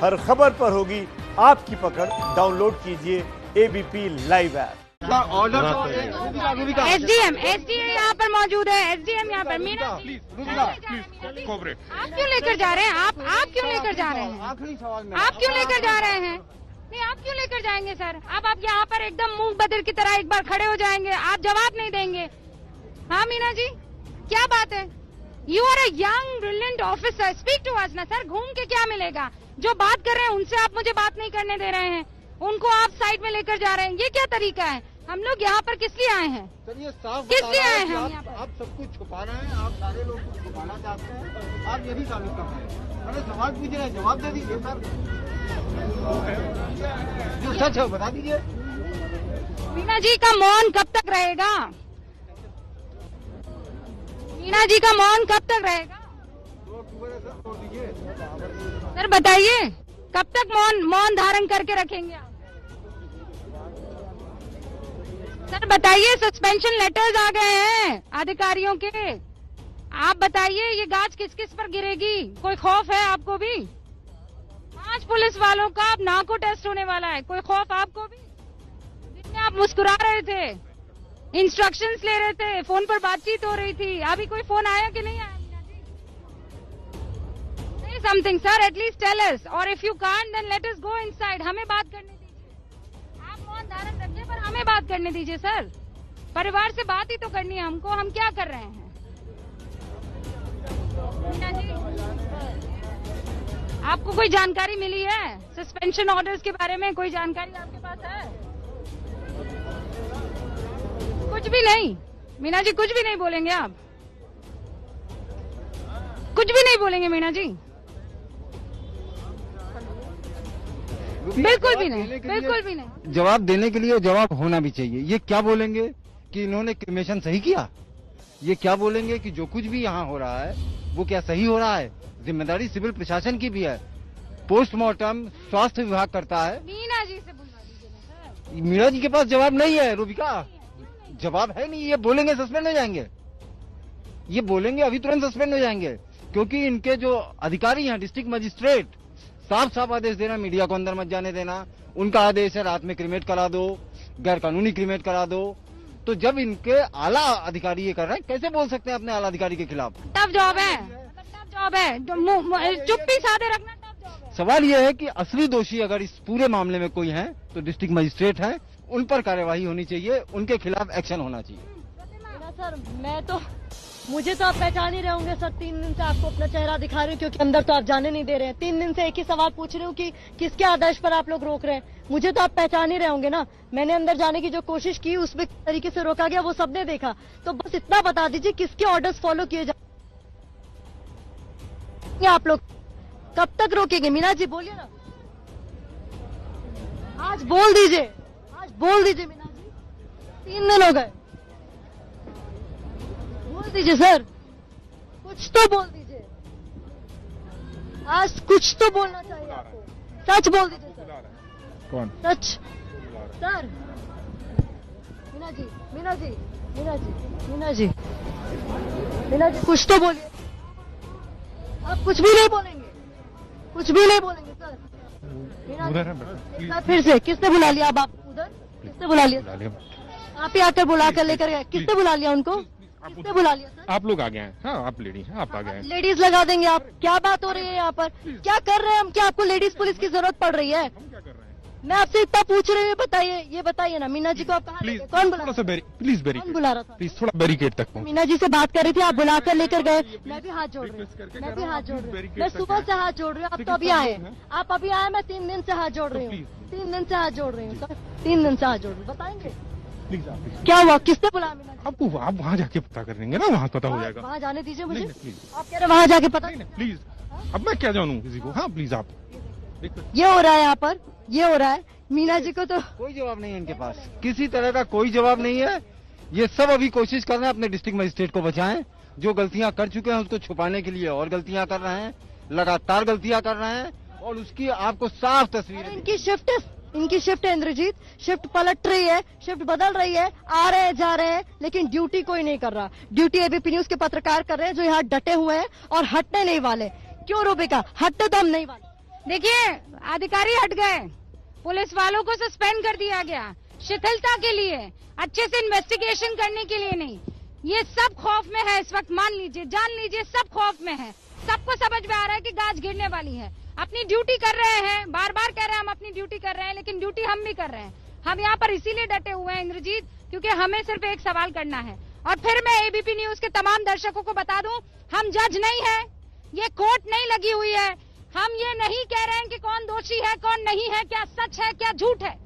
हर खबर पर होगी आपकी पकड़। डाउनलोड कीजिए एबीपी लाइव ऐप। एसडीएम यहाँ पर मौजूद है। एसडीएम यहाँ पर। मीना आप क्यों लेकर जा रहे हैं? आप क्यों लेकर जा रहे हैं? आप क्यों लेकर जा रहे हैं? नहीं, आप क्यों लेकर जाएंगे सर? अब आप यहाँ पर एकदम मूंग बधिर की तरह एक बार खड़े हो जाएंगे, आप जवाब नहीं देंगे। हाँ मीना जी, क्या बात है? You are a young brilliant officer, speak to us ना सर। घूम के क्या मिलेगा? जो बात कर रहे हैं उनसे आप मुझे बात नहीं करने दे रहे हैं, उनको आप साइड में लेकर जा रहे हैं। ये क्या तरीका है? हम लोग यहाँ पर किस लिए आए हैं? किस लिए आए हैं? आप सब कुछ छुपा रहे हैं, आप सारे लोग कुछ छुपाना चाहते हैं, आप यही साबित कर रहे हैं। अरे सवाल पूछ रहे हैं, जवाब दे दीजिए सर। जो सच है बता दीजिए। मीना जी का मौन कब तक रहेगा? मीना जी का मौन कब तक रहेगा? सर बताइए, कब तक मौन धारण करके रखेंगे आप? सर बताइए, सस्पेंशन लेटर्स आ गए हैं अधिकारियों के। आप बताइए, ये गाज किस किस पर गिरेगी? कोई खौफ है आपको भी? 5 पुलिस वालों का अब नाको टेस्ट होने वाला है। कोई खौफ आपको भी? जिसमें आप मुस्कुरा रहे थे, इंस्ट्रक्शंस ले रहे थे, फोन पर बातचीत हो रही थी, अभी कोई फोन आया कि नहीं आया? Something sir, at least tell us, और if you can't then let us go inside. हमें बात करने दीजिए। आप मौन धारण रखिए पर हमें बात करने दीजिए सर। परिवार से बात ही तो करनी है हमको। हम क्या कर रहे हैं? मीना जी, आपको कोई जानकारी मिली है सस्पेंशन ऑर्डर्स के बारे में? कोई जानकारी आपके पास है? कुछ भी नहीं। मीना जी कुछ भी नहीं बोलेंगे आप? कुछ भी नहीं बोलेंगे मीना जी? बिल्कुल भी नहीं, बिल्कुल भी नहीं। जवाब देने के लिए जवाब होना भी चाहिए। ये क्या बोलेंगे कि इन्होंने क्रिमेशन सही किया? ये क्या बोलेंगे कि जो कुछ भी यहाँ हो रहा है वो क्या सही हो रहा है? जिम्मेदारी सिविल प्रशासन की भी है। पोस्टमार्टम स्वास्थ्य विभाग करता है। मीना जी से बुलवा दीजिए ना सर। मीना जी के पास जवाब नहीं है रूबिका, जवाब है नहीं। ये बोलेंगे सस्पेंड हो जाएंगे, ये बोलेंगे अभी तुरंत सस्पेंड हो जाएंगे, क्योंकि इनके जो अधिकारी हैं डिस्ट्रिक्ट मजिस्ट्रेट साफ साफ आदेश देना, मीडिया को अंदर मत जाने देना। उनका आदेश है रात में क्रिमेट करा दो, गैर कानूनी क्रिमेट करा दो। तो जब इनके आला अधिकारी ये कर रहे हैं, कैसे बोल सकते हैं अपने आला अधिकारी के खिलाफ? टफ जॉब है, टफ जॉब है। चुप्पी साधे रखना टफ जॉब है। सवाल ये है कि असली दोषी अगर इस पूरे मामले में कोई है तो डिस्ट्रिक्ट मजिस्ट्रेट है, उन पर कार्यवाही होनी चाहिए, उनके खिलाफ एक्शन होना चाहिए। सर मुझे तो आप पहचान ही रहे होंगे सर। 3 दिन से आपको अपना चेहरा दिखा रही हूँ, क्योंकि अंदर तो आप जाने नहीं दे रहे हैं। 3 दिन से एक ही सवाल पूछ रही हूँ कि किसके आदेश पर आप लोग रोक रहे हैं। मुझे तो आप पहचान ही रहे होंगे ना। मैंने अंदर जाने की जो कोशिश की उसमें किस तरीके से रोका गया वो सबने देखा। तो बस इतना बता दीजिए किसके ऑर्डर्स फॉलो किए जाए। आप लोग कब तक रोकेंगे? मीना जी बोलिए ना, आज बोल दीजिए, आज बोल दीजिए मीना जी। 3 दिन हो गए, बोल दीजिए सर, कुछ तो बोल दीजिए। आज कुछ तो बोलना चाहिए आपको। सच बोल दीजिए सर। कौन? सच सर। मीना जी, मीना जी, मीना जी, मीना जी, मीना जी, कुछ तो बोलिए। आप कुछ भी नहीं बोलेंगे, कुछ भी नहीं बोलेंगे सर। मीना जी, एक बार फिर से, किसने बुला लिया? अब आप उधर किसने बुला लिया? आप ही आकर बुला कर लेकर गए। किसने बुला लिया उनको? किसने बुला लिया सर? आप लोग आ गए हैं। हाँ, आप लेडी हैं, आप आ गए हैं। लेडीज लगा देंगे आप? क्या बात हो रही है यहाँ पर? क्या कर रहे हैं हम? क्या आपको लेडीज पुलिस की जरूरत पड़ रही है? हम क्या कर रहे हैं? मैं आपसे इतना पूछ रही हूँ, बताइए, ये बताइए ना। मीना जी को आप कहाँ प्लीज, कौन बुला? थोड़ा सा प्लीज कौन बुला रहा था? प्लीज थोड़ा बैरिकेड तक पहुँच। मीना जी से बात कर रही थी, आप बुलाकर लेकर गए। मैं भी हाथ जोड़ रही हूँ, मैं भी हाथ जोड़ रही हूँ। मैं सुबह से हाथ जोड़ रही हूँ, आप तो अभी आए। आप अभी आए, मैं 3 दिन से हाथ जोड़ रही हूँ। 3 दिन से हाथ जोड़ रही हूँ सर, 3 दिन से हाथ जोड़ रही हूँ। बताएंगे प्लीज आप क्या हुआ? किसने बुलाया? मीना जी आपको आप वहाँ जाके पता कर लेंगे ना, वहाँ पता हो जाएगा। वहाँ जाने दीजिए मुझे। प्लीज आप कह रहे वहाँ जाके पता? प्लीज, अब मैं क्या जानूँ किसी को? हाँ प्लीज आप। ये हो रहा है यहाँ पर, ये हो रहा है। मीना जी को तो कोई जवाब नहीं है इनके पास, किसी तरह का कोई जवाब नहीं है। ये सब अभी कोशिश कर रहे हैं अपने डिस्ट्रिक्ट मजिस्ट्रेट को बचाएं। जो गलतियां कर चुके हैं उसको छुपाने के लिए और गलतियां कर रहे हैं, लगातार गलतियां कर रहे हैं, और उसकी आपको साफ तस्वीर। इनकी शिफ्ट है इंद्रजीत, शिफ्ट पलट रही है, शिफ्ट बदल रही है, आ रहे हैं जा रहे हैं, लेकिन ड्यूटी कोई नहीं कर रहा। ड्यूटी एबीपी न्यूज के पत्रकार कर रहे हैं जो यहाँ डटे हुए हैं और हटने नहीं वाले। क्यों रूबिका? हटने तो हम नहीं वाले। देखिए, अधिकारी हट गए, पुलिस वालों को सस्पेंड कर दिया गया शिथिलता के लिए, अच्छे से इन्वेस्टिगेशन करने के लिए नहीं। ये सब खौफ में है इस वक्त, मान लीजिए, जान लीजिए, सब खौफ में है। सबको समझ में आ रहा है कि गाज गिरने वाली है। अपनी ड्यूटी कर रहे हैं, बार बार कह रहे हैं हम अपनी ड्यूटी कर रहे हैं, लेकिन ड्यूटी हम भी कर रहे हैं। हम यहाँ पर इसीलिए डटे हुए हैं इंद्रजीत, क्योंकि हमें सिर्फ एक सवाल करना है। और फिर मैं एबीपी न्यूज के तमाम दर्शकों को बता दूं, हम जज नहीं है, ये कोर्ट नहीं लगी हुई है। हम ये नहीं कह रहे हैं कि कौन दोषी है कौन नहीं है, क्या सच है क्या झूठ है।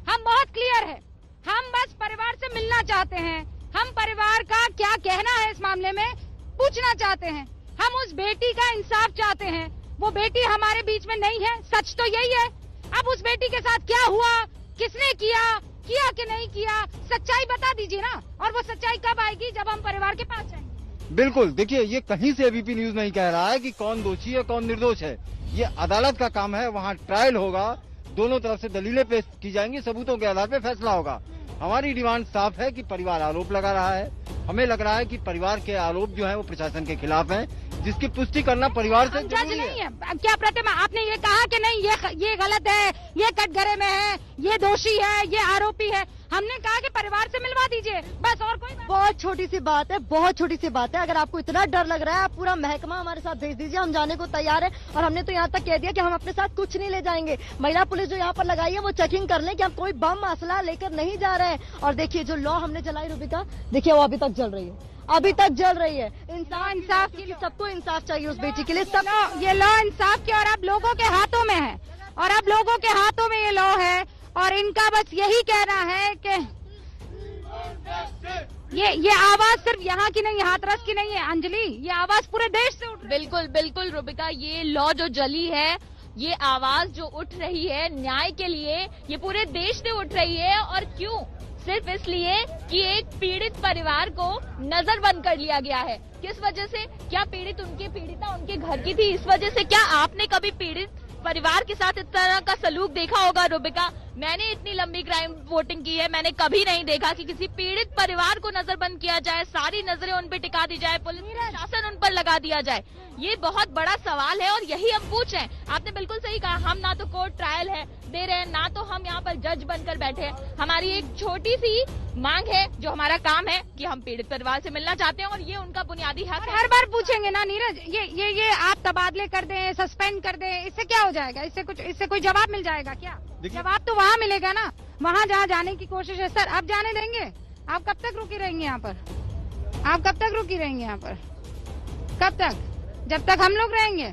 हम बहुत क्लियर है, हम बस परिवार से मिलना चाहते हैं। हम परिवार का क्या कहना है इस मामले में पूछना चाहते हैं। हम उस बेटी का इंसाफ चाहते हैं। वो बेटी हमारे बीच में नहीं है, सच तो यही है। अब उस बेटी के साथ क्या हुआ, किसने किया कि नहीं किया, सच्चाई बता दीजिए ना। और वो सच्चाई कब आएगी, जब हम परिवार के पास जाएंगे। बिल्कुल, देखिए, ये कहीं से एबीपी न्यूज नहीं कह रहा है कि कौन दोषी है कौन निर्दोष है। ये अदालत का काम है, वहाँ ट्रायल होगा, दोनों तरफ से दलीलें पेश की जाएंगी, सबूतों के आधार पर फैसला होगा। हमारी डिमांड साफ है कि परिवार आरोप लगा रहा है। हमें लग रहा है कि परिवार के आरोप जो है वो प्रशासन के खिलाफ हैं, जिसकी पुष्टि करना परिवार से जरूरी नहीं है। क्या प्रतिमा, आपने ये कहा कि नहीं ये गलत है, ये कटघरे में है, ये दोषी है, ये आरोपी है। हमने कहा कि परिवार से मिलवा दीजिए, बस, और कोई बहुत छोटी सी बात है, बहुत छोटी सी बात है। अगर आपको इतना डर लग रहा है, आप पूरा महकमा हमारे साथ भेज दीजिए, हम जाने को तैयार है। और हमने तो यहाँ तक कह दिया कि हम अपने साथ कुछ नहीं ले जाएंगे। महिला पुलिस जो यहाँ पर लगाई है वो चेकिंग कर ले कि हम कोई बम असला लेकर नहीं जा रहे हैं। और देखिए, जो लॉ हमने चलाई रूबिका, देखिए वो अभी तक जल रही है, अभी तक जल रही है। इंसाफ के लिए सबको इंसाफ चाहिए, उस बेटी के लिए सब। ये लॉ इंसाफ के और अब लोगों के हाथों में है, और अब लोगों के हाथों में ये लॉ है। और इनका बस यही कहना है कि ये आवाज सिर्फ यहाँ की नहीं, हाथरस की नहीं है अंजलि, ये आवाज पूरे देश से उठ रही है। बिल्कुल बिल्कुल रूबिका, ये लॉ जो जली है, ये आवाज जो उठ रही है न्याय के लिए, ये पूरे देश से उठ रही है। और क्यों? सिर्फ इसलिए कि एक पीड़ित परिवार को नजरबंद कर लिया गया है। किस वजह से? क्या पीड़िता उनके घर की थी, इस वजह से? क्या आपने कभी पीड़ित परिवार के साथ इस तरह का सलूक देखा होगा रूबिका? मैंने इतनी लंबी क्राइम वोटिंग की है, मैंने कभी नहीं देखा कि किसी पीड़ित परिवार को नजरबंद किया जाए, सारी नजरें उन पर टिका दी जाए, पुलिस प्रशासन उन पर लगा दिया जाए। ये बहुत बड़ा सवाल है और यही हम पूछ रहे हैं। आपने बिल्कुल सही कहा, हम ना तो कोर्ट ट्रायल है दे रहे हैं, ना तो हम यहाँ पर जज बनकर बैठे हैं। हमारी एक छोटी सी मांग है, जो हमारा काम है, कि हम पीड़ित परिवार से मिलना चाहते हैं और ये उनका बुनियादी हक है। हर बार पूछेंगे ना नीरज, ये आप तबादले कर दें, सस्पेंड कर दें, इससे क्या हो जाएगा? इससे कोई जवाब मिल जाएगा क्या? जवाब तो वहाँ मिलेगा ना, वहाँ जहाँ जाने की कोशिश है। सर, आप जाने देंगे? आप कब तक रुकी रहेंगे यहाँ पर? आप कब तक रुकी रहेंगे यहाँ पर? कब तक? जब तक हम लोग रहेंगे,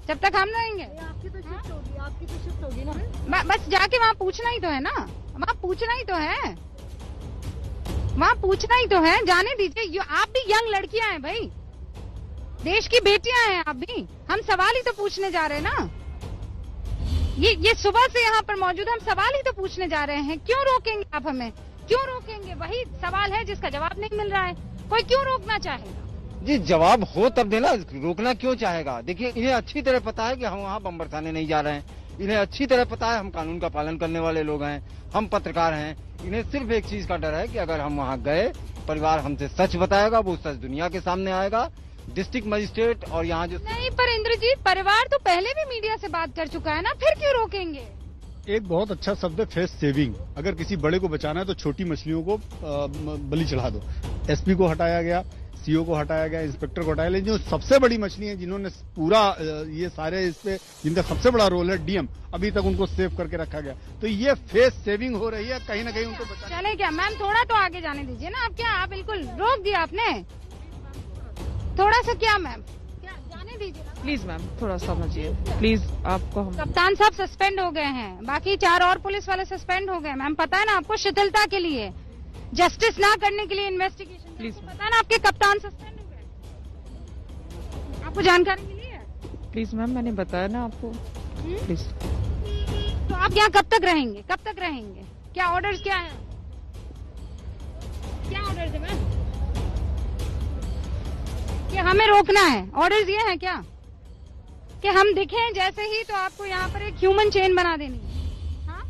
जब तक हम रहेंगे। आपकी तो शिफ्ट होगी, आपकी तो शिफ्ट होगी ना। बस जाके वहाँ पूछना ही तो है ना, वहाँ पूछना ही तो है, वहाँ पूछना ही तो है। जाने दीजिए, आप भी यंग लड़कियां हैं भाई, देश की बेटियां हैं आप भी। हम सवाल ही तो पूछने जा रहे हैं ना। ये सुबह से यहाँ पर मौजूद, हम सवाल ही तो पूछने जा रहे हैं। क्यों रोकेंगे आप हमें? क्यों रोकेंगे? वही सवाल है जिसका जवाब नहीं मिल रहा है। कोई क्यों रोकना चाहेगा? जी, जवाब हो तब देना, रोकना क्यों चाहेगा? देखिए, इन्हें अच्छी तरह पता है कि हम वहाँ बम बरसाने नहीं जा रहे हैं। इन्हें अच्छी तरह पता है हम कानून का पालन करने वाले लोग हैं, हम पत्रकार हैं। इन्हें सिर्फ एक चीज का डर है कि अगर हम वहाँ गए, परिवार हमसे सच बताएगा, वो सच दुनिया के सामने आएगा। डिस्ट्रिक्ट मजिस्ट्रेट और यहाँ जो नहीं, पर इंद्रजीत, परिवार तो पहले भी मीडिया से बात कर चुका है ना, फिर क्यों रोकेंगे? एक बहुत अच्छा शब्द है फेस सेविंग। अगर किसी बड़े को बचाना है तो छोटी मछलियों को बलि चढ़ा दो। एसपी को हटाया गया, सीओ को हटाया गया, इंस्पेक्टर को हटाया, लेकिन जो सबसे बड़ी मछली है, जिन्होंने पूरा ये सारे इस पे, जिनका सबसे बड़ा रोल है डीएम, अभी तक उनको सेव करके रखा गया। तो ये फेस सेविंग हो रही है, कहीं ना कहीं उनको बचा। चले क्या मैम, थोड़ा तो आगे जाने दीजिए ना। आप क्या, आप बिल्कुल रोक दिया आपने, थोड़ा सा क्या मैम, क्या जाने दीजिए प्लीज मैम, थोड़ा समझिए प्लीज। आपको हम कप्तान साहब सस्पेंड हो गए हैं, बाकी 4 और पुलिस वाले सस्पेंड हो गए। मैम, पता है ना आपको, शिथिलता के लिए, जस्टिस ना करने के लिए, इन्वेस्टिगेशन, प्लीज पता है ना आपके कप्तान सस्पेंड हो गए? आपको जानकारी मिली है? प्लीज मैम, मैंने बताया ना आपको, प्लीज। तो आप यहाँ कब तक रहेंगे? कब तक रहेंगे? क्या ऑर्डर्स क्या है? क्या ऑर्डर्स है मैम? कि हमें रोकना है, ऑर्डर्स ये है क्या कि हम दिखें जैसे ही तो आपको यहाँ पर एक ह्यूमन चेन बना देनी है? हाँ,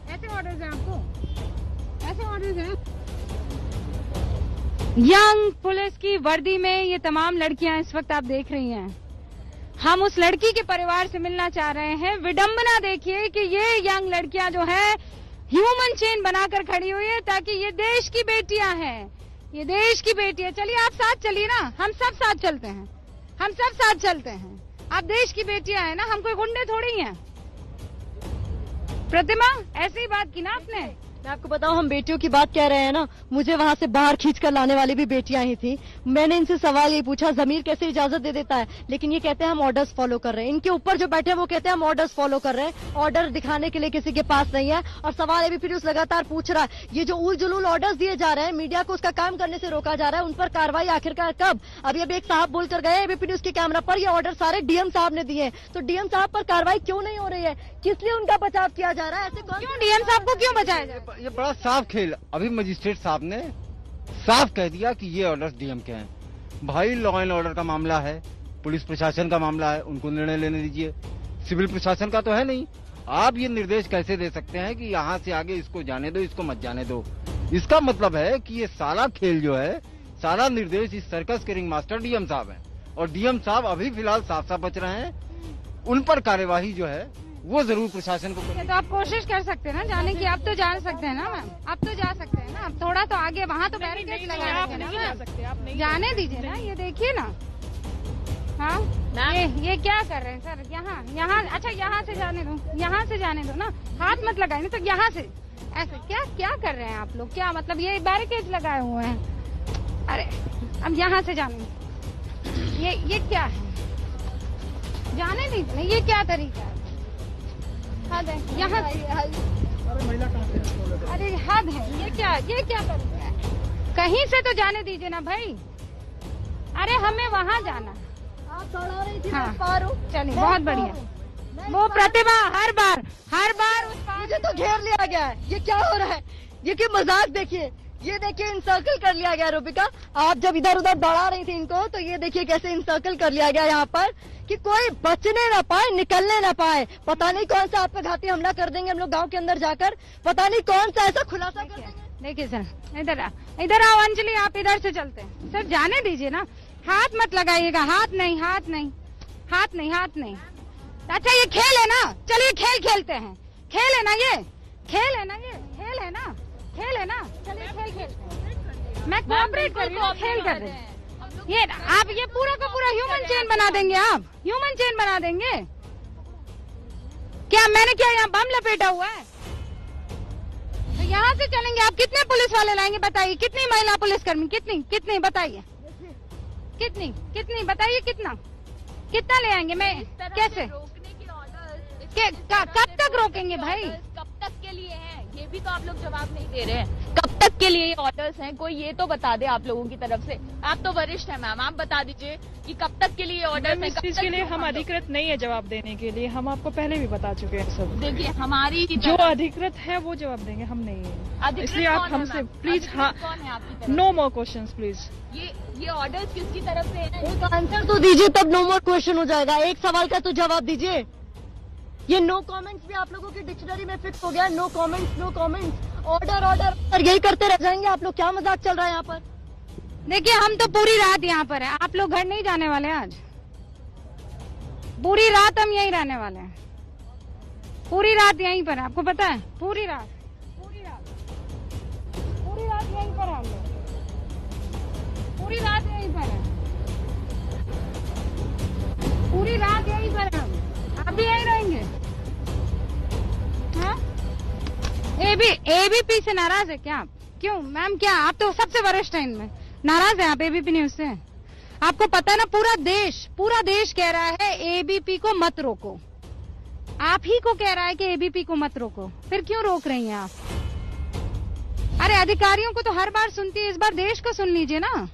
ऐसे ऑर्डर्स हैं आपको, ऐसे ऑर्डर्स हैं। यंग पुलिस की वर्दी में ये तमाम लड़कियां इस वक्त आप देख रही हैं, हम उस लड़की के परिवार से मिलना चाह रहे हैं। विडंबना देखिए कि ये यंग लड़कियां जो है ह्यूमन चेन बनाकर खड़ी हुई है, ताकि ये देश की बेटियां हैं, ये देश की बेटियां। चलिए आप साथ चलिए ना, हम सब साथ चलते हैं, हम सब साथ चलते हैं। आप देश की बेटियां हैं ना, हम कोई गुंडे थोड़ी हैं। प्रतिमा ऐसी ही बात की ना आपने। मैं आपको बताऊं, हम बेटियों की बात कह रहे हैं ना, मुझे वहां से बाहर खींच कर लाने वाली भी बेटियां ही थी। मैंने इनसे सवाल ये पूछा, जमीर कैसे इजाजत दे देता है? लेकिन ये कहते हैं हम ऑर्डर्स फॉलो कर रहे हैं। इनके ऊपर जो बैठे हैं वो कहते हैं हम ऑर्डर्स फॉलो कर रहे हैं, ऑर्डर दिखाने के लिए किसी के पास नहीं है। और सवाल एबीपी न्यूज लगातार पूछ रहा है, ये जो उल जुलूल ऑर्डर्स दिए जा रहे हैं, मीडिया को उसका काम करने से रोका जा रहा है, उन पर कार्रवाई आखिरकार कब? अभी एक साहब बोलकर गए एबीपी न्यूज के कैमरा पर, ये ऑर्डर सारे डीएम साहब ने दिए, तो डीएम साहब पर कार्रवाई क्यों नहीं हो रही है? किस लिए उनका बचाव किया जा रहा है? ऐसे क्यों डीएम साहब को क्यों बचाया जा रहा है? ये बड़ा साफ खेल। अभी मजिस्ट्रेट साहब ने साफ कह दिया कि ये ऑर्डर्स डीएम के हैं। भाई लॉ एंड ऑर्डर का मामला है, पुलिस प्रशासन का मामला है, उनको निर्णय लेने दीजिए। सिविल प्रशासन का तो है नहीं। आप ये निर्देश कैसे दे सकते हैं कि यहाँ से आगे इसको जाने दो, इसको मत जाने दो? इसका मतलब है कि ये सारा खेल जो है, सारा निर्देश इस सर्कस के रिंग मास्टर डीएम साहब है। और डीएम साहब अभी फिलहाल साफ साफ बच रहे हैं। उन पर कार्यवाही जो है वो जरूर प्रशासन को तो आप कोशिश कर सकते हैं ना जाने की। आप तो जा सकते हैं ना मैम, आप तो जा सकते हैं ना। आप थोड़ा तो आगे वहाँ तो बैरिकेड लगा रखे ना, जाने दीजिए ना। ये देखिए ना, हाँ ये क्या कर रहे हैं सर? यहाँ अच्छा यहाँ से जाने दो, यहाँ से जाने दो ना, हाथ मत लगाए नहीं तो यहाँ से ऐसे क्या कर रहे हैं आप लोग? क्या मतलब ये बैरिकेड लगाए हुए हैं? अरे अब यहाँ से जाने, ये क्या है? जाने दीजिए, ये क्या तरीका है? हद है यहाँ। अरे हद है, ये क्या कर रहा है? कहीं से तो जाने दीजिए ना भाई। अरे हमें वहाँ जाना। आप दौड़ा रही थी, हाँ। मैं पार हूँ। चलिए बहुत बढ़िया। वो प्रतिभा हर बार उस मुझे तो घेर लिया गया है। ये क्या हो रहा है? ये क्या मजाक? देखिए, ये देखिए इंसर्कल कर लिया गया। रूबिका, आप जब इधर उधर दौड़ा रही थी इनको, तो ये देखिए कैसे इंसर्कल कर लिया गया यहाँ पर, कि कोई बचने ना पाए, निकलने ना पाए। पता नहीं कौन सा आप पे घाती हमला कर देंगे हम लोग गांव के अंदर जाकर, पता नहीं कौन सा ऐसा खुलासा कर देंगे। देखिए सर, इधर आओ अंजलि, आप इधर से चलते हैं। सर जाने दीजिए ना, हाथ मत लगाइएगा। हाथ नहीं। अच्छा ये खेल है ना, चलिए खेल खेलते हैं। खेल है ना ये, खेल है ना, चलिए खेल खेलते हैं। मैं कोऑपरेट कर रही हूँ, खेल कर रहे हैं। ये आप ये पूरा का पूरा ह्यूमन चेन बना देंगे? आप ह्यूमन चेन बना देंगे क्या? मैंने क्या यहाँ बम लपेटा हुआ है? तो यहाँ से चलेंगे। आप कितने पुलिस वाले लाएंगे बताइए? कितनी महिला पुलिसकर्मी? कितनी बताइए? कितनी बताइए? कितना ले आएंगे? मैं कैसे रोकने के ऑर्डर कब तक रोकेंगे भाई? कब तक के लिए हैं? ये भी तो आप लोग जवाब नहीं दे रहे हैं। कब तक के लिए ये ऑर्डर्स हैं? कोई ये तो बता दे आप लोगों की तरफ से। आप तो वरिष्ठ हैं मैम, आप बता दीजिए कि कब तक के लिए ऑर्डर्स हैं? इस चीज के लिए हम अधिकृत नहीं है जवाब देने के लिए। हम आपको पहले भी बता चुके हैं सब। देखिए हमारी जो अधिकृत है वो जवाब देंगे, हम नहीं है। इसलिए आप हमसे प्लीज, हाँ, कौन है आपकी तरफ? No more questions please. ये ऑर्डर्स किसकी तरफ से है? एक आंसर तो दीजिए, तब नो मोर क्वेश्चन हो जाएगा। एक सवाल का तो जवाब दीजिए। ये नो कमेंट्स भी आप लोगों की डिक्शनरी में फिक्स हो गया। नो कमेंट्स, ऑर्डर यही करते रह जाएंगे आप लोग। क्या मजाक चल रहा है यहाँ पर? देखिए हम तो पूरी रात यहाँ पर है। आप लोग घर नहीं जाने वाले आज? पूरी रात हम यहीं रहने वाले हैं। पूरी रात यहीं पर है, आपको पता है? पूरी रात यहीं पर है हम लोग। पूरी रात यहीं पर है। पूरी रात यहीं पर है हम। आप भी यहीं रहेंगे? हाँ? एबीपी से नाराज है क्या आप? क्यों मैम? क्या आप तो सबसे वरिष्ठ हैं इनमें, नाराज हैं आप एबीपी न्यूज से? आपको पता है ना, पूरा देश कह रहा है एबीपी को मत रोको। आप ही को कह रहा है कि एबीपी को मत रोको, फिर क्यों रोक रही हैं आप? अरे अधिकारियों को तो हर बार सुनती है, इस बार देश को सुन लीजिए ना।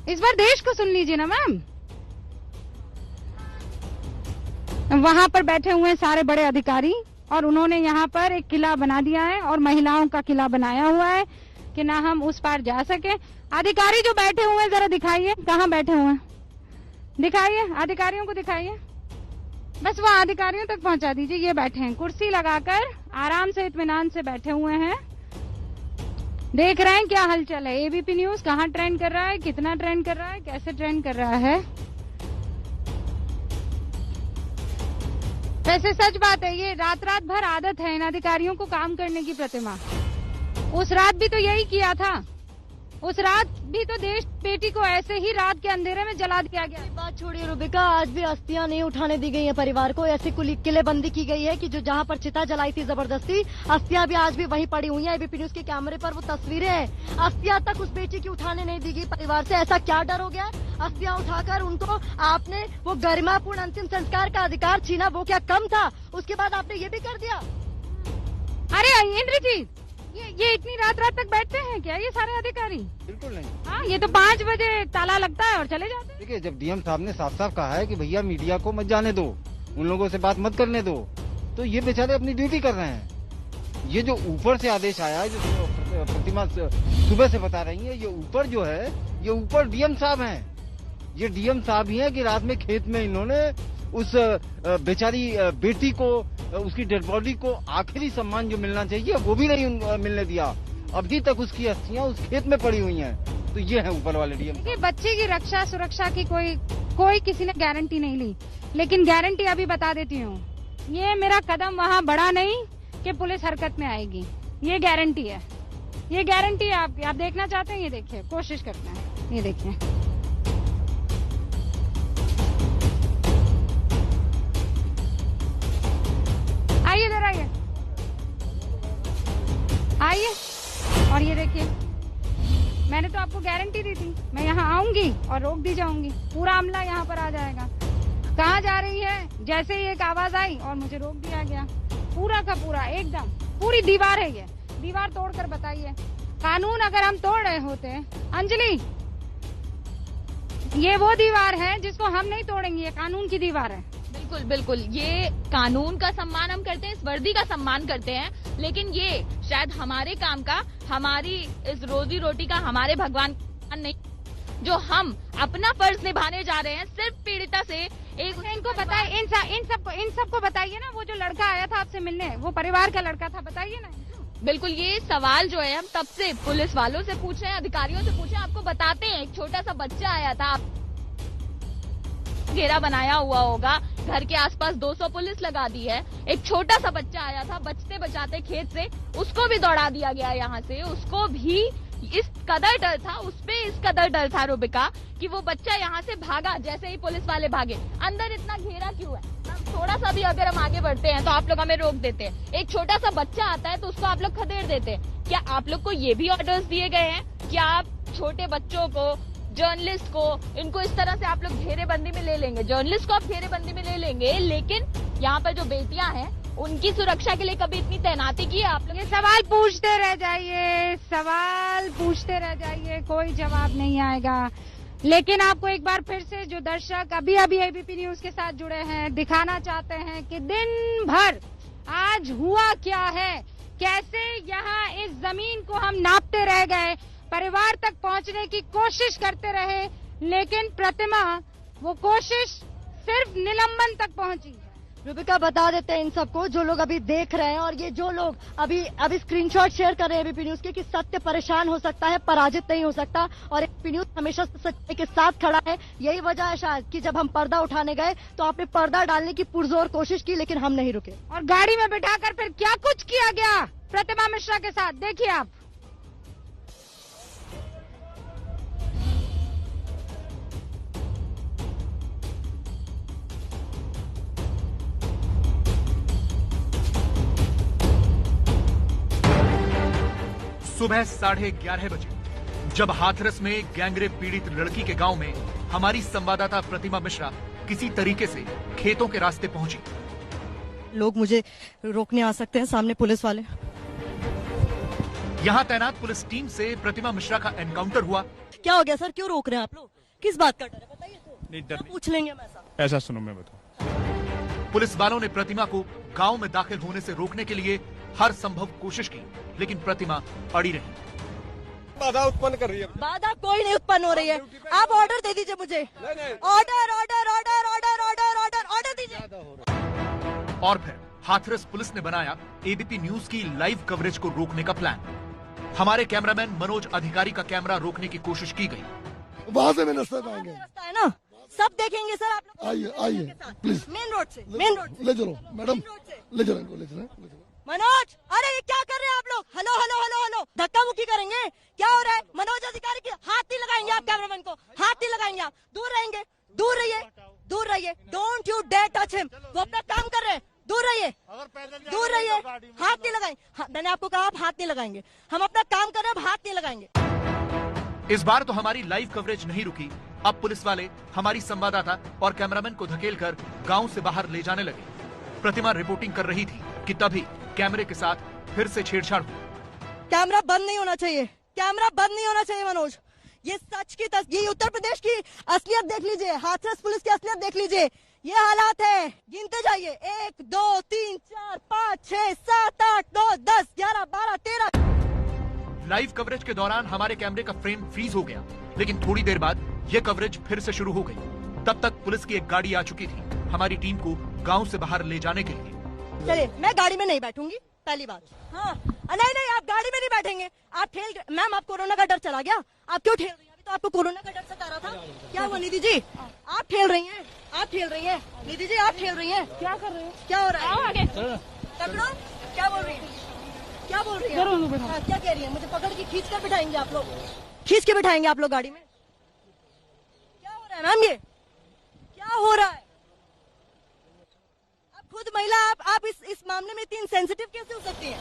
इस बार देश को सुन लीजिए ना मैम। वहां पर बैठे हुए हैं सारे बड़े अधिकारी, और उन्होंने यहाँ पर एक किला बना दिया है, और महिलाओं का किला बनाया हुआ है कि ना हम उस पार जा सके। अधिकारी जो बैठे हुए हैं जरा दिखाइए, कहाँ बैठे हुए हैं? दिखाइए, अधिकारियों को दिखाइए। बस वो अधिकारियों तक पहुंचा दीजिए। ये बैठे हैं कुर्सी लगाकर, आराम से इत्मीनान से बैठे हुए हैं, देख रहे हैं क्या हलचल है। एबीपी न्यूज कहाँ ट्रेंड कर रहा है, कितना ट्रेंड कर रहा है, कैसे ट्रेंड कर रहा है। वैसे सच बात है, ये रात रात भर आदत है इन अधिकारियों को काम करने की। प्रतिमा उस रात भी तो यही किया था, उस रात भी तो देश बेटी को ऐसे ही रात के अंधेरे में जला दिया गया। बात छोड़िए रूबिका, आज भी अस्थियां नहीं उठाने दी गई है परिवार को। ऐसी किलेबंदी की गई है कि जो जहां पर चिता जलाई थी जबरदस्ती, अस्थियां भी आज भी वहीं पड़ी हुई हैं। एबीपी न्यूज के कैमरे पर वो तस्वीरें हैं। अस्थियां तक उस बेटी की उठाने नहीं दी गई परिवार से। ऐसा क्या डर हो गया? अस्थियां उठाकर उनको आपने वो गरिमापूर्ण अंतिम संस्कार का अधिकार छीना, वो क्या कम था? उसके बाद आपने ये भी कर दिया। अरे इंद्रजीत, ये इतनी रात रात तक बैठते हैं क्या ये सारे अधिकारी? बिल्कुल नहीं। हाँ, ये तो 5 बजे ताला लगता है और चले जाते हैं। देखिए, जब डीएम साहब ने साफ साफ कहा है कि भैया मीडिया को मत जाने दो, उन लोगों से बात मत करने दो, तो ये बेचारे अपनी ड्यूटी कर रहे हैं। ये जो ऊपर से आदेश आया है, जो प्रतिमा सुबह से बता रही है, ये ऊपर जो है, ये ऊपर डीएम साहब हैं। ये डीएम साहब ही हैं कि रात में खेत में इन्होंने उस बेचारी बेटी को, उसकी डेड बॉडी को आखिरी सम्मान जो मिलना चाहिए वो भी नहीं मिलने दिया। अभी तक उसकी अस्थियां उस खेत में पड़ी हुई हैं। तो ये है ऊपर वाले डीएम। देखिए, बच्चे की रक्षा सुरक्षा की कोई किसी ने गारंटी नहीं ली, लेकिन गारंटी अभी बता देती हूँ, ये मेरा कदम वहाँ बढ़ा नहीं कि पुलिस हरकत में आएगी। ये गारंटी है, ये गारंटी है। आप देखना चाहते हैं? ये देखिए, कोशिश करते हैं, ये देखिए। आइए इधर आइए, आइए। और ये देखिए, मैंने तो आपको गारंटी दी थी, मैं यहाँ आऊंगी और रोक दी जाऊंगी, पूरा अमला यहाँ पर आ जाएगा। कहाँ जा रही है? जैसे ही एक आवाज आई और मुझे रोक दिया गया, पूरा का पूरा एकदम पूरी दीवार है। ये दीवार तोड़कर बताइए, कानून अगर हम तोड़ रहे होते, अंजलि, ये वो दीवार है जिसको हम नहीं तोड़ेंगे, ये कानून की दीवार है। बिल्कुल बिल्कुल, ये कानून का सम्मान हम करते हैं, इस वर्दी का सम्मान करते हैं, लेकिन ये शायद हमारे काम का, हमारी इस रोजी रोटी का, हमारे भगवान का नहीं, जो हम अपना फर्ज निभाने जा रहे हैं। सिर्फ पीड़िता से इनको बताइए, इन सबको बताइए ना, वो जो लड़का आया था आपसे मिलने, वो परिवार का लड़का था, बताइए ना। बिल्कुल, ये सवाल जो है हम तब से पुलिस वालों से पूछ रहे हैं, अधिकारियों से पूछ रहे हैं। आपको बताते हैं, एक छोटा सा बच्चा आया था, घेरा बनाया हुआ होगा, घर के आसपास 200 पुलिस लगा दी है। एक छोटा सा बच्चा आया था, बचते बचाते खेत से, उसको भी दौड़ा दिया गया यहाँ से। उसको भी इस कदर डर था, उसपे इस कदर डर था रूबिका, कि वो बच्चा यहाँ से भागा जैसे ही पुलिस वाले भागे। अंदर इतना घेरा क्यों है? थोड़ा सा भी अगर हम आगे बढ़ते हैं तो आप लोग हमें रोक देते हैं। एक छोटा सा बच्चा आता है तो उसको आप लोग खदेड़ देते हैं। क्या आप लोग को ये भी ऑर्डर्स दिए गए हैं कि आप छोटे बच्चों को, जर्नलिस्ट को, इनको इस तरह से आप लोग घेरेबंदी में ले लेंगे? जर्नलिस्ट को आप घेरेबंदी में ले लेंगे, लेकिन यहाँ पर जो बेटियां हैं उनकी सुरक्षा के लिए कभी इतनी तैनाती की है आप लोग? ये सवाल पूछते रह जाइए, सवाल पूछते रह जाइए, कोई जवाब नहीं आएगा। लेकिन आपको एक बार फिर से, जो दर्शक अभी अभी एबीपी न्यूज के साथ जुड़े हैं, दिखाना चाहते हैं कि दिन भर आज हुआ क्या है, कैसे यहाँ इस जमीन को हम नापते रह गए, परिवार तक पहुँचने की कोशिश करते रहे, लेकिन प्रतिमा वो कोशिश सिर्फ निलंबन तक पहुँची। रूबिका, बता देते हैं इन सबको, जो लोग अभी देख रहे हैं और ये जो लोग अभी स्क्रीनशॉट शेयर कर रहे हैं एबीपी न्यूज के, कि सत्य परेशान हो सकता है, पराजित नहीं हो सकता, और एबीपी न्यूज हमेशा सच्चाई के साथ खड़ा है। यही वजह है शायद कि जब हम पर्दा उठाने गए तो आपने पर्दा डालने की पुरजोर कोशिश की, लेकिन हम नहीं रुके। और गाड़ी में बिठाकर फिर क्या कुछ किया गया प्रतिमा मिश्रा के साथ, देखिए आप। सुबह 11:30 बजे जब हाथरस में गैंगरेप पीड़ित लड़की के गांव में हमारी संवाददाता प्रतिमा मिश्रा किसी तरीके से खेतों के रास्ते पहुंची। लोग मुझे रोकने आ सकते हैं, सामने पुलिस वाले। यहां तैनात पुलिस टीम से प्रतिमा मिश्रा का एनकाउंटर हुआ। क्या हो गया सर, क्यों रोक रहे हैं आप लोग? किस बात का डर है बताइए तो। नहीं, डर नहीं। पूछ लेंगे हम ऐसा सुनो, मैं बताऊं। पुलिस वालों ने प्रतिमा को गांव में दाखिल होने से रोकने के लिए हर संभव कोशिश की, लेकिन प्रतिमा अड़ी रही। बाधा उत्पन्न कर रही है। बाधा कोई नहीं उत्पन्न हो रही है। आप ऑर्डर दे दीजिए मुझे। Order order order order order order order दीजिए। और फिर हाथरस पुलिस ने बनाया एबीपी न्यूज की लाइव कवरेज को रोकने का प्लान। हमारे कैमरामैन मनोज अधिकारी का कैमरा रोकने की कोशिश की गई। वहां से रास्ता है ना, सब देखेंगे सर आप लोग। आइए आइए प्लीज, मेन रोड से, मेन रोड ले चलो मैडम, ले चलो इनको, ले चलो। मनोज, अरे ये क्या कर रहे हैं आप लोग? हेलो हेलो हेलो हेलो, धक्का मुक्की करेंगे? क्या हो रहा है? मनोज अधिकारी के हाथ नहीं लगाएंगे आप, कैमरामैन को हाथ नहीं लगाएंगे आप, दूर रहेंगे, दूर रहिए, दूर रहिए, don't you dare touch him. वो अपना काम कर रहे हैं, दूर रहिए, दूर रहिए, हाथ नहीं लगाएंगे। मैंने आपको कहा आप हाथ नहीं लगाएंगे, हम अपना काम कर रहे हैं, हाथ नहीं लगाएंगे। इस बार तो हमारी लाइव कवरेज नहीं रुकी। अब पुलिस वाले हमारी संवाददाता और कैमरामैन को धकेलकर गांव से बाहर ले जाने लगे। प्रतिमा रिपोर्टिंग कर रही थी कि तभी कैमरे के साथ फिर से छेड़छाड़ हुई। कैमरा बंद नहीं होना चाहिए, कैमरा बंद नहीं होना चाहिए मनोज। ये सच की ये उत्तर प्रदेश की असलियत देख लीजिए, हाथरस पुलिस की असलियत देख लीजिए। ये हालात है, गिनते जाइए, 1 2 3 4 5 6 7 8 9 10 11 12 13। लाइव कवरेज के दौरान हमारे कैमरे का फ्रेम फ्रीज हो गया, लेकिन थोड़ी देर बाद यह कवरेज फिर से शुरू हो गई। तब तक पुलिस की एक गाड़ी आ चुकी थी हमारी टीम को गांव से बाहर ले जाने के लिए। चलिए, मैं गाड़ी में नहीं बैठूंगी, पहली बात। हाँ, नहीं, आप गाड़ी में नहीं बैठेंगे। आप मैम, आप कोरोना का डर चला गया? आप क्यों ठेल रही हैं? अभी तो आपको कोरोना का डर सता रहा था। क्या हुआ निधि जी? आप ठेल रही हैं, आप ठेल रही हैं, निधि जी आप ठेल रही हैं। क्या कर रही हैं? क्या हो रहा है? पकड़ो, क्या बोल रही है? क्या बोल रही है? हाँ, क्या कह रही है? मुझे पकड़ के खींच कर बिठाएंगे आप लोग, खींच के बिठाएंगे आप लोग गाड़ी में? क्या हो रहा है मैम? ये क्या हो रहा है? आप खुद महिला, आप इस मामले में इतनी सेंसिटिव कैसे हो सकती हैं?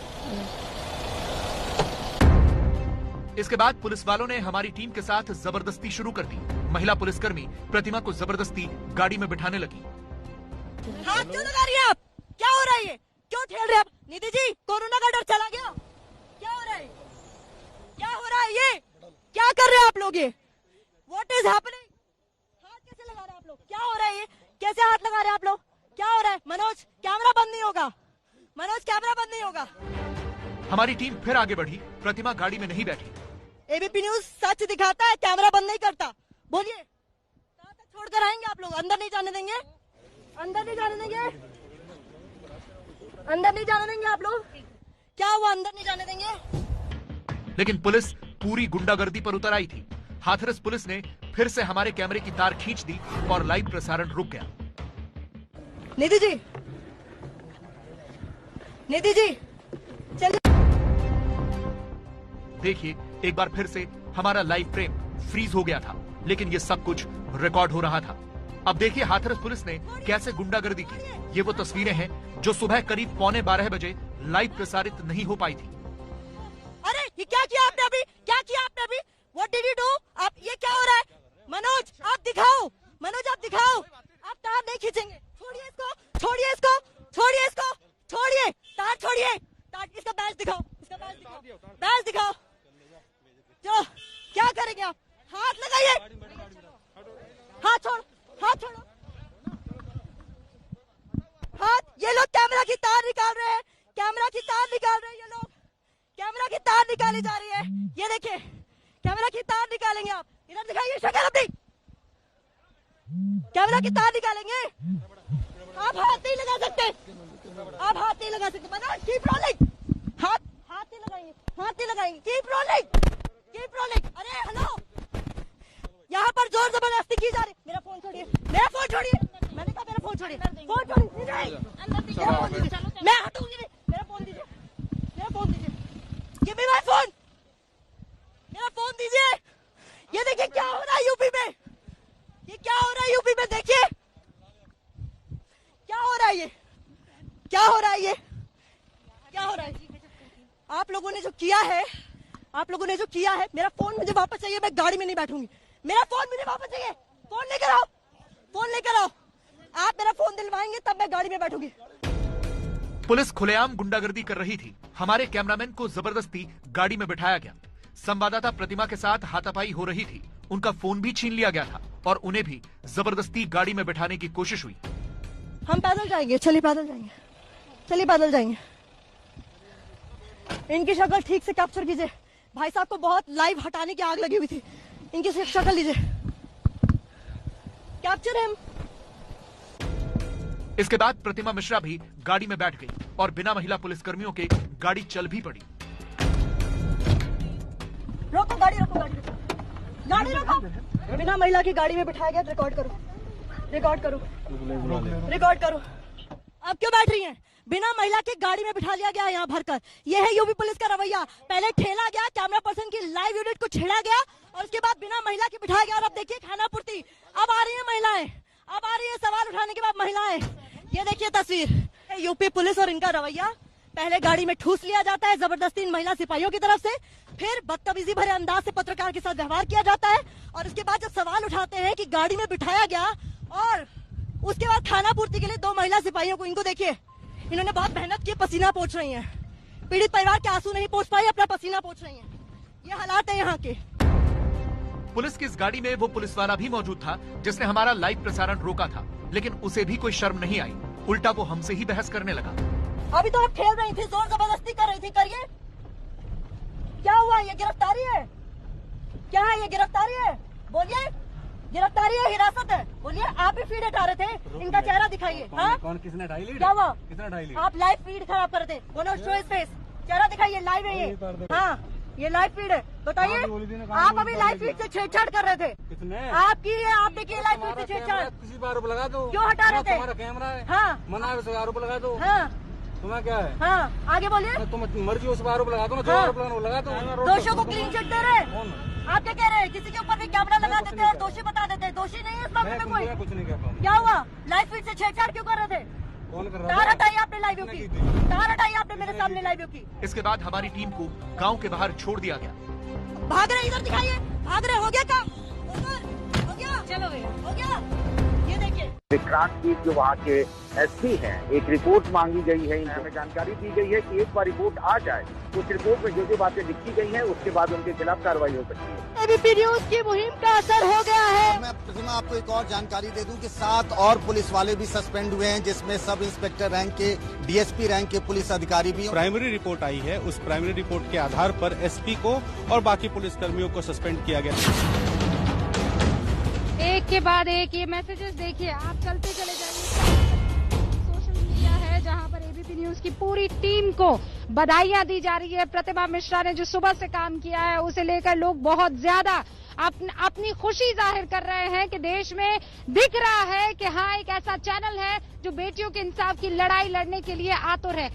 इसके बाद पुलिस वालों ने हमारी टीम के साथ जबरदस्ती शुरू कर दी। महिला पुलिसकर्मी प्रतिमा को जबरदस्ती गाड़ी में बिठाने लगी। हाथ क्यों लगा रही है आप? क्या हो रहा है? ये क्यों ठेल रहे हैं आप? निधि जी, कोरोना का डर चला गया? क्या हो रहा है? क्या हो रहा है? ये क्या कर रहे हैं आप लोग? ये व्हाट इज हैपनिंग? हाथ कैसे लगा रहे हैं आप लोग? क्या हो रहा है? ये कैसे हाथ लगा रहे हैं आप लोग? क्या हो रहा है? मनोज, कैमरा बंद नहीं होगा, मनोज कैमरा बंद नहीं होगा। हमारी टीम फिर आगे बढ़ी। प्रतिमा गाड़ी में नहीं बैठी। एबीपी न्यूज सच दिखाता है, कैमरा बंद नहीं करता। बोलिए, कहाँ तक छोड़कर आएंगे आप लोग? अंदर नहीं जाने देंगे, अंदर नहीं जाने देंगे, अंदर नहीं जाने देंगे आप लोग। क्या हुआ, अंदर नहीं जाने देंगे? लेकिन पुलिस पूरी गुंडागर्दी पर उतर आई थी। हाथरस पुलिस ने फिर से हमारे कैमरे की तार खींच दी और लाइव प्रसारण रुक गया। निधि जी, निधि जी, चलिए। देखिए, एक बार फिर से हमारा लाइव फ्रेम फ्रीज हो गया था, लेकिन ये सब कुछ रिकॉर्ड हो रहा था। अब देखिए हाथरस पुलिस ने कैसे गुंडागर्दी की। ये वो तस्वीरें हैं जो सुबह करीब 11:15 बजे लाइव प्रसारित नहीं हो पाई थी। अरे ये क्या किया आपने अभी? क्या किया आपने अभी? What did you do? आप, ये क्या हो रहा है? मनोज आप दिखाओ, मनोज आप दिखाओ। आप तार नहीं खींचेंगे, छोड़िए इसको, छोड़िए इसको, छोड़िए इसको, छोड़िए तार, छोड़िए तार। इसका बैच दिखाओ, इसका बैच दिखाओ, बैच दिखाओ। जो क्या करेंगे आप? हाथ लगाइए, हाथ छोड़, हाथ छोड़ो, हाथ। ये लोग कैमरा की तार निकाल रहे हैं, कैमरा की तार निकाल रहे हैं ये लोग, कैमरा की तार निकाली जा रही है। ये देखिए, कैमरा की तार निकालेंगे आप। इधर दिखाइए शक्ल अपनी, कैमरा की तार निकालेंगे। आप हाथ नहीं लगा सकते, आप हाथ नहीं लगा सकते। मनोज कीप रोलिंग, हाथ नहीं लगाएंगे, हाथ नहीं लगाएंगे। Keep rolling, keep rolling. अरे हेलो, यहाँ पर जोर जबरदस्ती की जा रही। मेरा फोन छोड़िए, मेरा फोन छोड़िए, मैंने कहा मेरा फोन छोड़िए, फोन छोड़िए। मैं हटूंगी नहीं, मेरा फोन दीजिए, मेरा फोन दीजिए, गिव मी माय फोन, मेरा फोन दीजिए। ये देखिए क्या हो रहा है यूपी में, ये क्या हो रहा है यूपी में? देखिए क्या हो रहा है, ये क्या हो रहा है, ये क्या हो रहा है? आप लोगों ने जो किया है, आप लोगों ने जो किया है। मेरा फोन मुझे वापस चाहिए, मैं गाड़ी में नहीं बैठूंगी। मेरा फोन मुझे वापस चाहिए, फोन लेकर आओ, फोन लेकर आओ। आप मेरा फोन दिलवाएंगे तब मैं गाड़ी में बैठूंगी। पुलिस खुलेआम गुंडागर्दी कर रही थी। हमारे कैमरामैन को जबरदस्ती गाड़ी में बिठाया गया। संवाददाता प्रतिमा के साथ हाथापाई हो रही थी। उनका फोन भी छीन लिया गया था और उन्हें भी जबरदस्ती गाड़ी में बिठाने की कोशिश हुई। हम पैदल जाएंगे, चलिए पैदल जाएंगे, चलिए पैदल जाएंगे। इनकी शक्ल ठीक से कैप्चर कीजिए। भाई साहब को बहुत लाइव हटाने की आग लगी हुई थी। इनकी शक्ल लीजिए, कैप्चर हिम। इसके बाद प्रतिमा मिश्रा भी गाड़ी में बैठ गई और बिना महिला पुलिसकर्मियों के गाड़ी चल भी पड़ी। रोको गाड़ी, रोको गाड़ी, गाड़ी रोको। बिना महिला की गाड़ी में बिठाया गया, रिकॉर्ड करो। रिकॉर्ड करो, रिकॉर्ड करो। आप क्यों बैठ रही हैं? बिना महिला के गाड़ी में बिठा लिया गया यहाँ भरकर। ये है यूपी पुलिस का रवैया। पहले ठेला गया, कैमरा पर्सन की लाइव यूनिट को छेड़ा गया और उसके बाद बिना महिला के बिठाया गया। और अब देखिए खानापूर्ति, अब आ रही है महिलाएं, अब आ रही है सवाल उठाने के बाद महिलाएं। ये देखिए तस्वीर, यूपी पुलिस और इनका रवैया। पहले गाड़ी में ठूस लिया जाता है जबरदस्ती इन महिला सिपाहियों की तरफ से, फिर बदतमीजी भरे अंदाज से पत्रकार के साथ व्यवहार किया जाता है और उसके बाद जब सवाल उठाते हैं कि गाड़ी में बिठाया गया और उसके बाद खानापूर्ति के लिए 2 महिला सिपाहियों को, इनको देखिए, इन्होंने बहुत मेहनत की, पसीना पोंछ रही हैं। पीड़ित परिवार के आंसू नहीं पोंछ पाई, अपना पसीना पोंछ रही हैं। ये हालात है यहाँ के। पुलिस की इस गाड़ी में वो पुलिस वाला भी मौजूद था जिसने हमारा लाइव प्रसारण रोका था, लेकिन उसे भी कोई शर्म नहीं आई। उल्टा वो हमसे ही बहस करने लगा। अभी तो आप खेल रही थी, जोर जबरदस्ती कर रही थी, करिए। क्या हुआ? ये गिरफ्तारी है? क्या है ये? गिरफ्तारी है? बोलिए, गिरफ्तारी है, हिरासत है? बोलिए। आप ही फीड हटा रहे थे, इनका चेहरा दिखाइए। कौन किसने हटाई? क्या हुआ? किसने हटाई? आप लाइव फीड खराब कर रहे थे। बोलो, शो इज फेस, चेहरा दिखाइए, लाइव है ये। हाँ, ये लाइव फीड है, बताइए। आप अभी लाइव फीड से छेड़छाड़ कर रहे थे। किसने? आपकी है, आप देखिए लाइव फीड से छेड़छाड़। किसी पर आरोप लगा दो। क्यों हटा रहे थे? तुम्हारा कैमरा है। हाँ, मना है, उस पर आरोप लगा दो। हाँ, तुम्हें क्या है? हाँ, आगे बोलिए। तुम मर्जी उस पर आरोप लगा दो ना, जो हाँ। आरोप लगाना लगा दो। दोषियों को क्लीन चिट दे रहे। आप क्या कह रहे हैं? किसी के ऊपर भी कैमरा लगा देते हैं और दोषी बता देते हैं। दोषी नहीं है इस मामले में कोई। कुछ नहीं कहता। क्या हुआ? लाइव फीड से छेड़छाड़ क्यों कर रहे थे? कौन कर रहा तार था? हटाइए आपने लाइव व्यू की, तार हटाइए आपने मेरे सामने लाइव व्यू की। इसके बाद हमारी टीम को गांव के बाहर छोड़ दिया गया। भाग रहे, इधर दिखाइए, भाग रहे। हो गया काम? हो गया? चलो भैया, हो गया। ये देखिए, विक्रांत जी जो वहाँ के एसपी हैं, एक रिपोर्ट मांगी गई है, इनमें जानकारी दी गई है कि एक बार रिपोर्ट आ जाए, उस रिपोर्ट में जो बातें लिखी गई हैं उसके बाद उनके खिलाफ कार्रवाई हो सकती है। एबीपी न्यूज की मुहिम का असर हो गया है। मैं प्रतिमा आपको एक और जानकारी दे दूं कि 7 और पुलिस वाले भी सस्पेंड हुए हैं, जिसमें सब इंस्पेक्टर रैंक के, डीएसपी रैंक के पुलिस अधिकारी भी। प्राइमरी रिपोर्ट आई है, उस प्राइमरी रिपोर्ट के आधार पर एसपी को और बाकी पुलिस कर्मियों को सस्पेंड किया गया। एक के बाद एक ये मैसेजेस देखिए, आप चलते चले जाइए। सोशल मीडिया है जहां पर एबीपी न्यूज की पूरी टीम को बधाइयां दी जा रही है। प्रतिमा मिश्रा ने जो सुबह से काम किया है उसे लेकर लोग बहुत ज्यादा अपनी खुशी जाहिर कर रहे हैं कि देश में दिख रहा है कि हाँ, एक ऐसा चैनल है जो बेटियों के इंसाफ की लड़ाई लड़ने के लिए आतुर है।